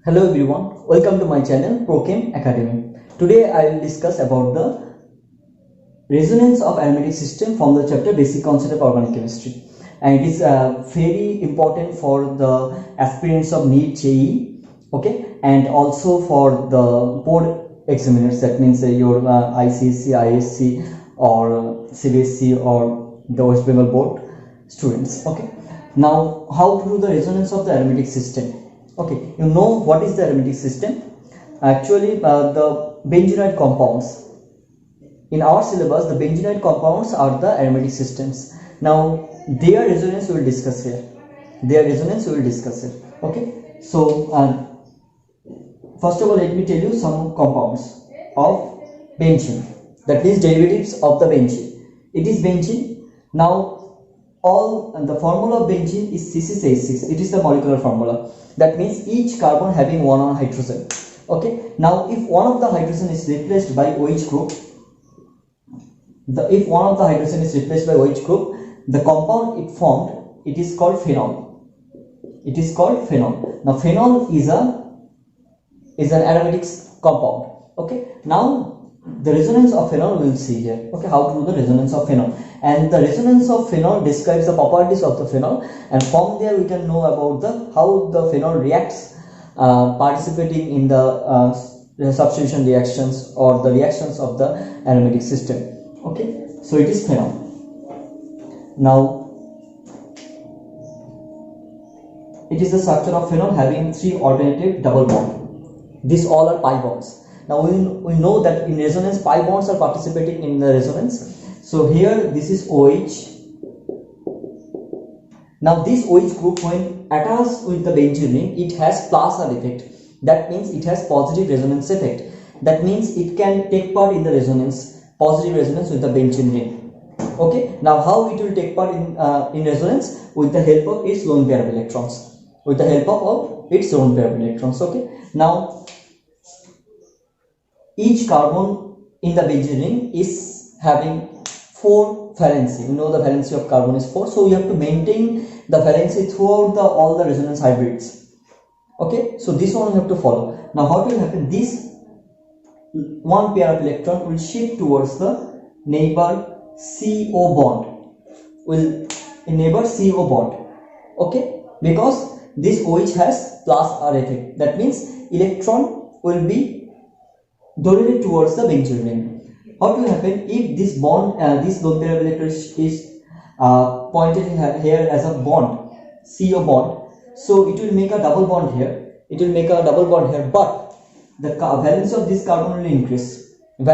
Hello everyone, welcome to my channel ProChem Academy. Today I will discuss about the resonance of aromatic system from the chapter Basic Concept of Organic Chemistry, and it is very important for the aspirants of NEET JEE, okay, and also for the board examiners, that means your ICSC, ISC or CBSC or the West Bengal board students. Okay, now how to do the resonance of the aromatic system? Okay, you know what is the aromatic system? Actually, the benzenoid compounds. In our syllabus, the benzenoid compounds are the aromatic systems. Now, their resonance we will discuss here. Okay, so first of all, let me tell you some compounds of benzene. That means derivatives of the benzene. It is benzene. Now, the formula of benzene is C6H6. It is the molecular formula. That means each carbon having one hydrogen. Okay. Now, if one of the hydrogen is replaced by OH group, the compound it formed, it is called phenol. Now, phenol is an aromatic compound. Okay. Now, the resonance of phenol we will see here. Okay, how to do the resonance of phenol, and the resonance of phenol describes the properties of the phenol, and from there we can know about how the phenol reacts, participating in the substitution reactions or the reactions of the aromatic system. Okay, so it is phenol. Now, it is the structure of phenol having 3 alternative double bonds. These all are pi bonds. Now we know that in resonance pi bonds are participating in the resonance. So here this is OH. Now this OH group, when attached with the benzene ring, it has plus R effect. That means it has positive resonance effect. That means it can take part in the resonance, positive resonance with the benzene ring. Okay. Now how it will take part in resonance? With the help of its lone pair of electrons. Okay. Now each carbon in the benzene ring is having 4 valency. You know the valency of carbon is 4, so we have to maintain the valency throughout all the resonance hybrids. Okay, so this one we have to follow. Now how it will happen? This one pair of electron will shift towards the neighbor CO bond. Okay, because this OH has plus R effect. That means electron will be dominated towards the benzene ring. What will happen if this bond, this lone pair of electrons is pointed here as a bond, CO bond? So it will make a double bond here. But the valence of this carbon will increase. How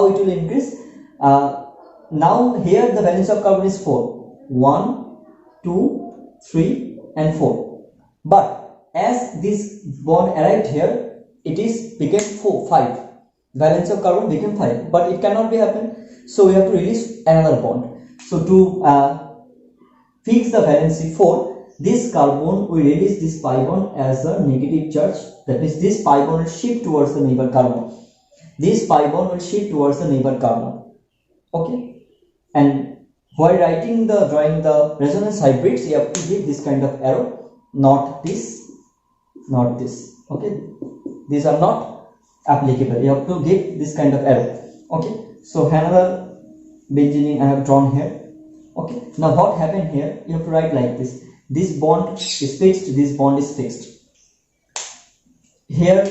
it will increase? Now here the valence of carbon is 4. 1, 2, 3, and 4. But as this bond arrived here, it became 5. Valence of carbon became 5, but it cannot be happen. So we have to release another bond. So to fix the valency 4, this carbon will release this pi bond as a negative charge. That means this pi bond will shift towards the neighbor carbon. Okay, and while drawing the resonance hybrids, you have to give this kind of arrow, not this. Okay, these are not applicable. You have to give this kind of arrow. Okay, so another benzene I have drawn here. Okay, now what happened here? You have to write like this. This bond is fixed. This bond is fixed. Here,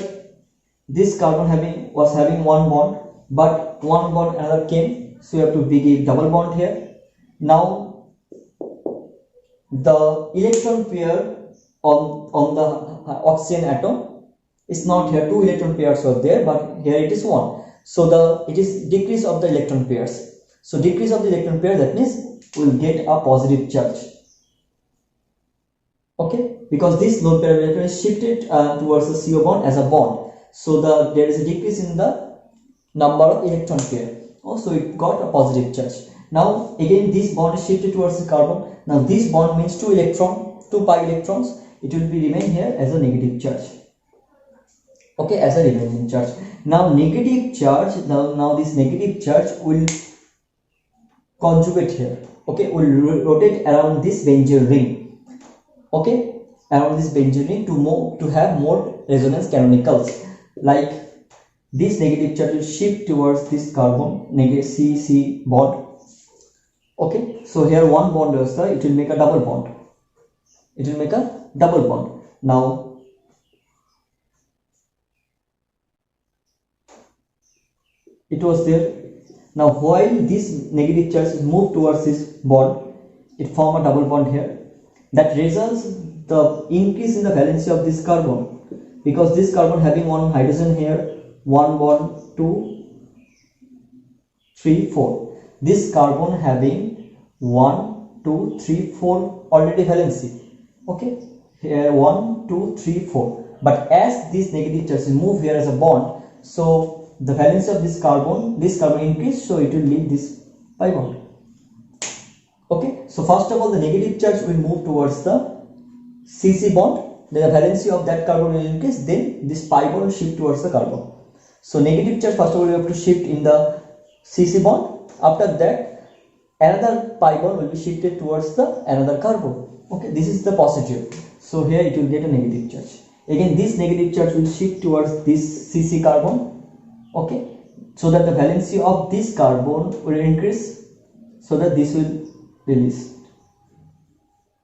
this carbon was having one bond, but one bond another came. So you have to give double bond here. Now, the electron pair on the oxygen atom is not here. 2 electron pairs are there, but here it is 1. So it is decrease of the electron pairs. So decrease of the electron pair, that means we will get a positive charge. Okay, because this lone pair of electron is shifted towards the CO bond as a bond. So there is a decrease in the number of electron pair. Also, it got a positive charge. Now again this bond is shifted towards the carbon. Now this bond means 2 pi electrons. It will be remain here as a negative charge. Okay, as a remaining charge. Now negative charge, now this negative charge will conjugate here. Okay, will rotate around this benzene ring. Okay, around this benzene ring to have more resonance canonicals. Like this negative charge will shift towards this carbon negative CC bond. Okay, so here one bond is there, it will make a double bond. It will make a double bond. Now it was there. Now while this negative charge move towards this bond, it form a double bond here. That results the increase in the valency of this carbon, because this carbon having one hydrogen here, 1 bond 2 3 4. This carbon having 1 2 3 4 already valency. Okay, here 1 2 3 4. But as this negative charge move here as a bond, so the valency of this carbon increase, so it will leave this pi bond. Okay, so first of all the negative charge will move towards the CC bond, then the valency of that carbon will increase, then this pi bond will shift towards the carbon. So negative charge first of all you have to shift in the CC bond, after that another pi bond will be shifted towards the another carbon. Okay, this is the positive, so here it will get a negative charge. Again this negative charge will shift towards this CC carbon. Okay, so that the valency of this carbon will increase, so that this will release.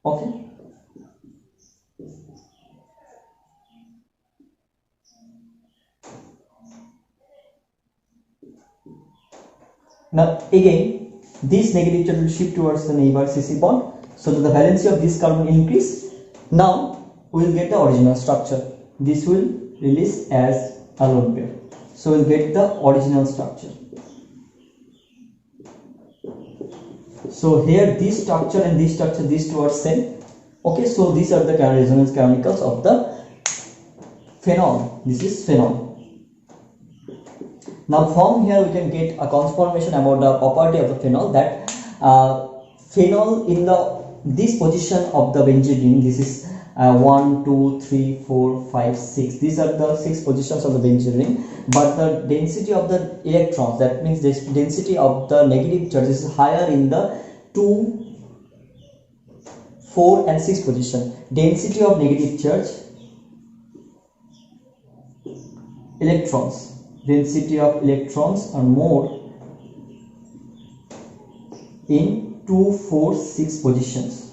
Okay, now again this negative charge will shift towards the neighbor CC bond, so that the valency of this carbon increase. Now we will get the original structure. This will release as a lone pair, so we'll get the original structure. So here this structure and this structure, these two are same. Okay, so these are the resonance canonicals of the phenol. This is phenol. Now from here we can get a confirmation about the property of the phenol, that phenol in this position of the benzene ring, this is 1 2 3 4 5 6, these are the 6 positions of the benzene ring, but the density of the electrons, that means the density of the negative charge is higher in the 2 4 and 6 position. Density of negative charge density of electrons are more in 2 4 6 positions.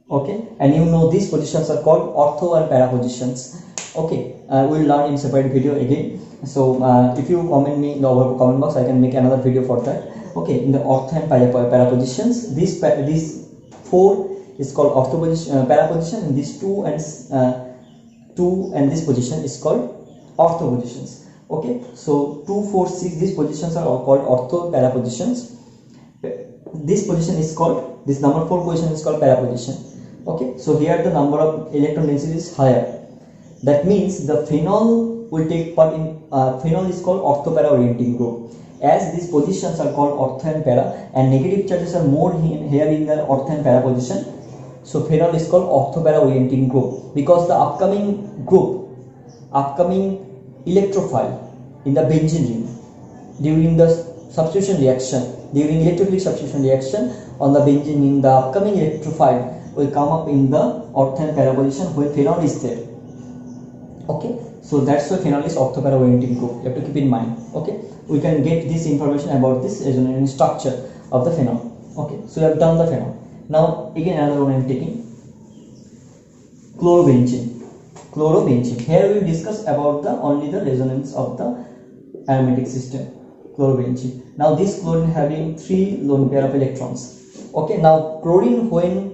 Okay, and you know these positions are called ortho and para positions. Okay, we'll learn in separate video again. So if you comment me in the comment box, I can make another video for that. Okay, in the ortho and para positions, these 4 is called ortho position, para position, and these 2 and this position is called ortho positions. Okay, so 2 4 6, these positions are all called ortho para positions. This position is called, this number 4 position is called para position. Okay, so here the number of electron density is higher. That means the phenol will take part in phenol is called ortho para orienting group. As these positions are called ortho and para, and negative charges are more here in the ortho and para position, so phenol is called ortho para orienting group, because the upcoming electrophile in the benzene ring during the substitution reaction, during electrophilic substitution reaction on the benzene ring, the upcoming electrophile will come up in the ortho and para position where phenol is there. Okay, so that's why phenol is ortho para orienting group. You have to keep in mind. Okay, we can get this information about this resonance structure of the phenol. Okay, so we have done the phenol. Now again another one I am taking, chlorobenzene. Here we will discuss about only the resonance of the aromatic system, chlorobenzene. Now this chlorine having 3 lone pair of electrons. Okay, now chlorine when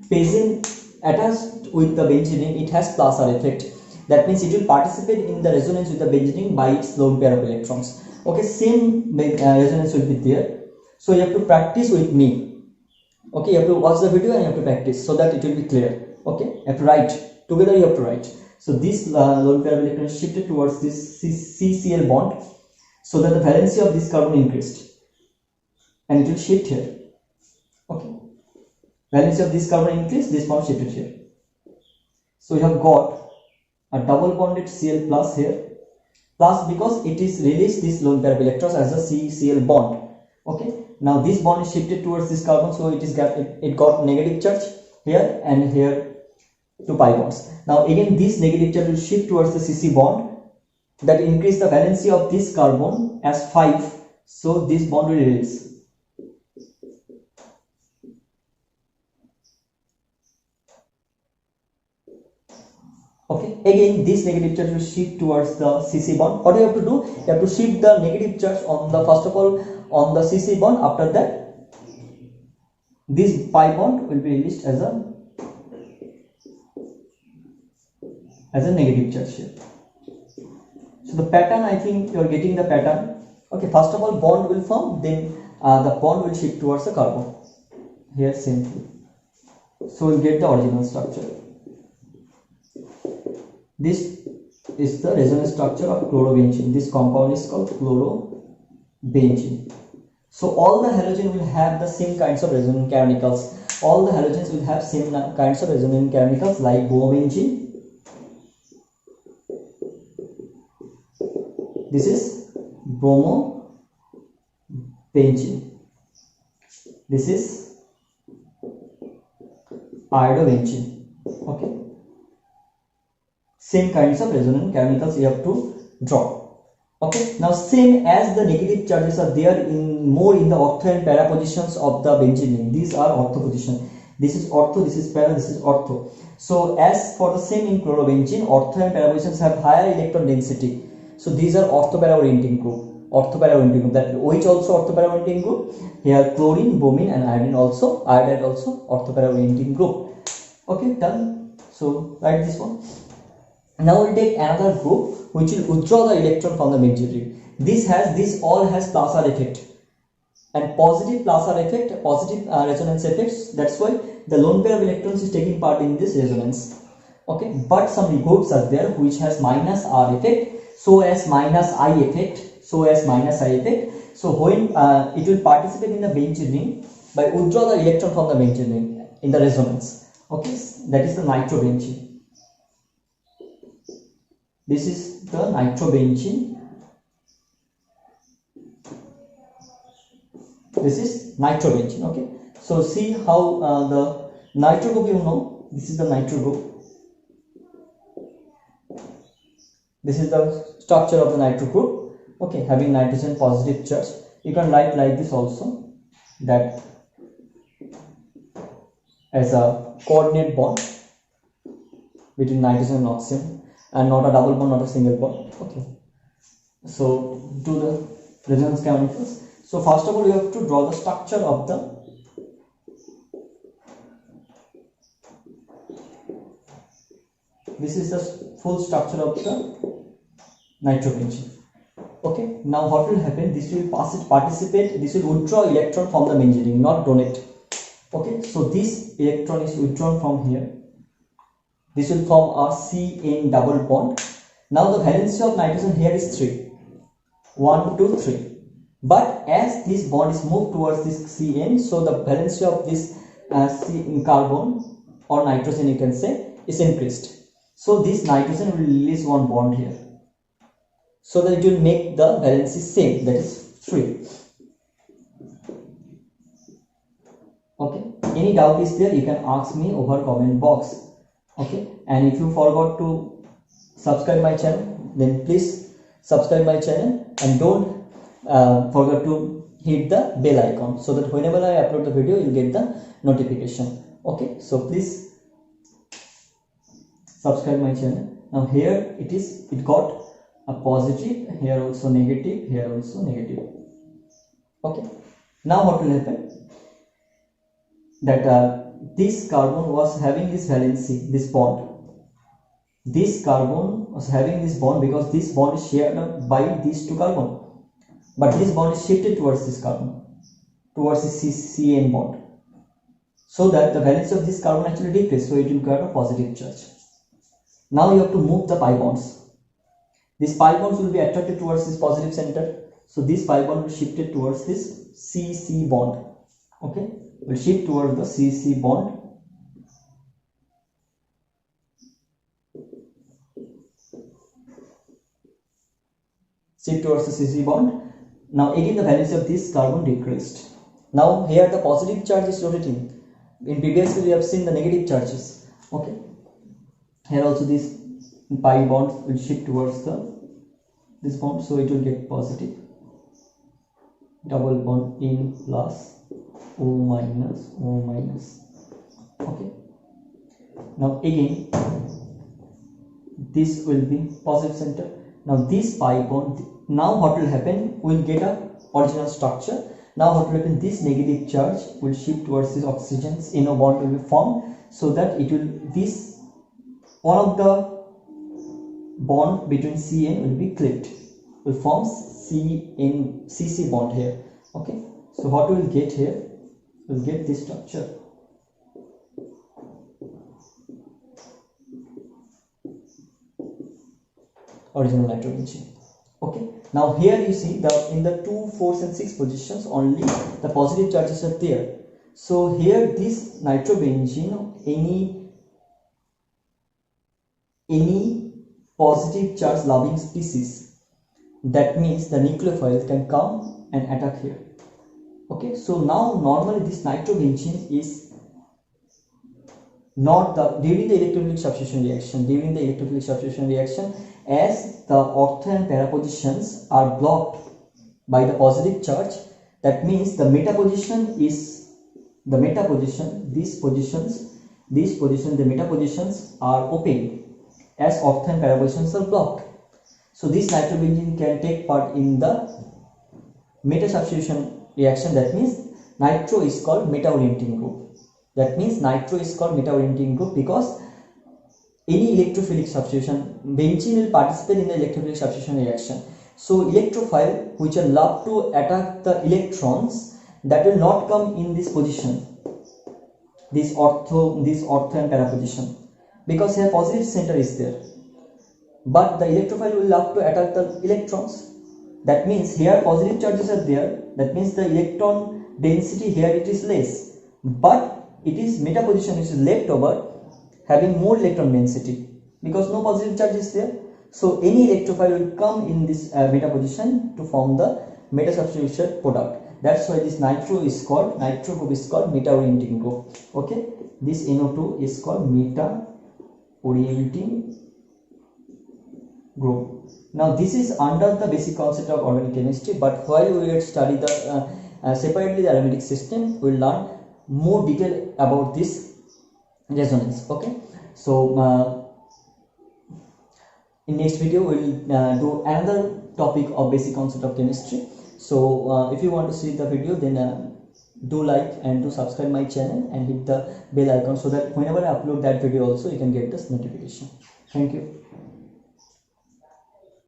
present attached with the benzene ring, it has plus R effect. That means it will participate in the resonance with the benzene ring by its lone pair of electrons. Okay, same resonance will be there. So you have to practice with me. Okay, you have to watch the video and you have to practice so that it will be clear. Okay, you have to write together, you have to write. So this lone pair of electrons shifted towards this CCl bond, so that the valency of this carbon increased, and it will shift here. Okay, valency of this carbon increased, this bond shifted here. So you have got a double bonded Cl plus here, plus because it is released this lone pair of electrons as a CCl bond. Okay, now this bond is shifted towards this carbon, so it got negative charge here, and here to pi bonds. Now again this negative charge will shift towards the CC bond, that increase the valency of this carbon as 5, so this bond will release. Okay, again this negative charge will shift towards the CC bond. What you have to do? You have to shift the negative charge on the, first of all, on the CC bond. After that, this pi bond will be released as a negative charge here. So the pattern, I think you are getting the pattern. Okay, first of all bond will form, then the bond will shift towards the carbon. Here same thing. So we'll get the original structure. This is the resonance structure of chlorobenzene. This compound is called chlorobenzene. So all the halogen will have the same kinds of resonance chemicals. All the halogens will have same kinds of resonance chemicals like bromobenzene. This is bromobenzene. This is iodobenzene. Okay. Same kinds of resonance chemicals you have to draw. Okay. Now same as the negative charges are there more in the ortho and para positions of the benzene ring. These are ortho position. This is ortho, this is para, this is ortho. So as for the same in chlorobenzene, ortho and para positions have higher electron density. So these are ortho-para orienting group. Ortho-para orienting group. That OH also ortho-para orienting group. Here chlorine, bromine and iodine also ortho-para orienting group. Okay, done. So write this one. Now we'll take another group which will withdraw the electron from the benzene ring. This all has Plasser effect and positive Plasser effect, positive resonance effects. That's why the lone pair of electrons is taking part in this resonance. Okay, but some groups are there which has minus R effect, so as minus I effect. So when it will participate in the benzene ring by withdraw the electron from the benzene ring in the resonance. Okay, that is the nitrobenzene. This is the nitrobenzene. This is nitrobenzene. Okay, so see how the nitro group, you know, this is the nitro group. This is the structure of the nitro group. Okay, having nitrogen positive charge. You can write like this also, that as a coordinate bond between nitrogen and oxygen, and not a double bond, not a single bond. Okay, so do the resonance chemicals. So first of all, you have to draw the structure of the this is the full structure of the nitrobenzene. Okay, now what will happen? This will participate, this will withdraw electron from the benzene ring, not donate. Okay, so this electron is withdrawn from here. This will form a CN double bond. Now the valency of nitrogen here is 3. 1, 2, 3. But as this bond is moved towards this CN, so the valency of this carbon or nitrogen, you can say, is increased. So this nitrogen will release one bond here, so that it will make the valency same, that is 3. Okay, any doubt is there, you can ask me over comment box. Okay, and if you forgot to subscribe my channel, then please subscribe my channel and don't forget to hit the bell icon, so that whenever I upload the video, you'll get the notification. Okay, so please subscribe my channel. Now here it got a positive, here also negative, here also negative. Okay, now what will happen? That this carbon was having this valency, this bond. This carbon was having this bond because this bond is shared by these two carbon, but this bond is shifted towards this carbon, towards this CN bond, so that the valency of this carbon actually decreases, so it will get a positive charge. Now you have to move the pi bonds. These pi bonds will be attracted towards this positive center, so this pi bond will shift it towards this CC bond. Okay, will shift towards the CC bond. Shift towards the CC bond. Now again the valency of this carbon decreased. Now here the positive charge is rotating. In previously we have seen the negative charges. Okay, Here also this pi bond will shift towards this bond, so it will get positive. Double bond in plus O minus O minus. Okay. Now again this will be positive center. Now this pi bond, now what will happen, we will get a original structure. Now what will happen, this negative charge will shift towards this oxygens, NO bond will be formed, so that it will, this one of the bond between CN will be clipped, will form CC bond here. Okay, so what we will get here, we will get this structure. Original nitrobenzene. Okay, now here you see that in the 2, 4 and 6 positions only the positive charges are there. So here this nitrobenzene, any positive charge loving species, that means the nucleophile can come and attack here. Okay, so now normally this nitrobenzene is not the, during the electrophilic substitution reaction, as the ortho and para positions are blocked by the positive charge, that means the meta position is the meta position, these positions, the meta positions are open as ortho and para positions are blocked. So this nitrobenzene can take part in the meta substitution reaction, that means nitro is called meta orienting group. That means nitro is called meta orienting group because any electrophilic substitution, benzene will participate in the electrophilic substitution reaction. So electrophile which are love to attack the electrons, that will not come in this position, this ortho and para position, because here positive center is there. But the electrophile will love to attack the electrons. That means here positive charges are there. That means the electron density here it is less, but it is meta position which is left over having more electron density because no positive charge is there. So any electrophile will come in this meta position to form the meta substitution product. That's why this nitro group is called meta orienting group. Okay, this NO2 is called meta orienting group. Now this is under the basic concept of organic chemistry, but while we will study the separately the aromatic system, we will learn more detail about this resonance. Okay, so in next video we will do another topic of basic concept of chemistry. So if you want to see the video, then do like and do subscribe my channel and hit the bell icon so that whenever I upload that video also you can get this notification. Thank you.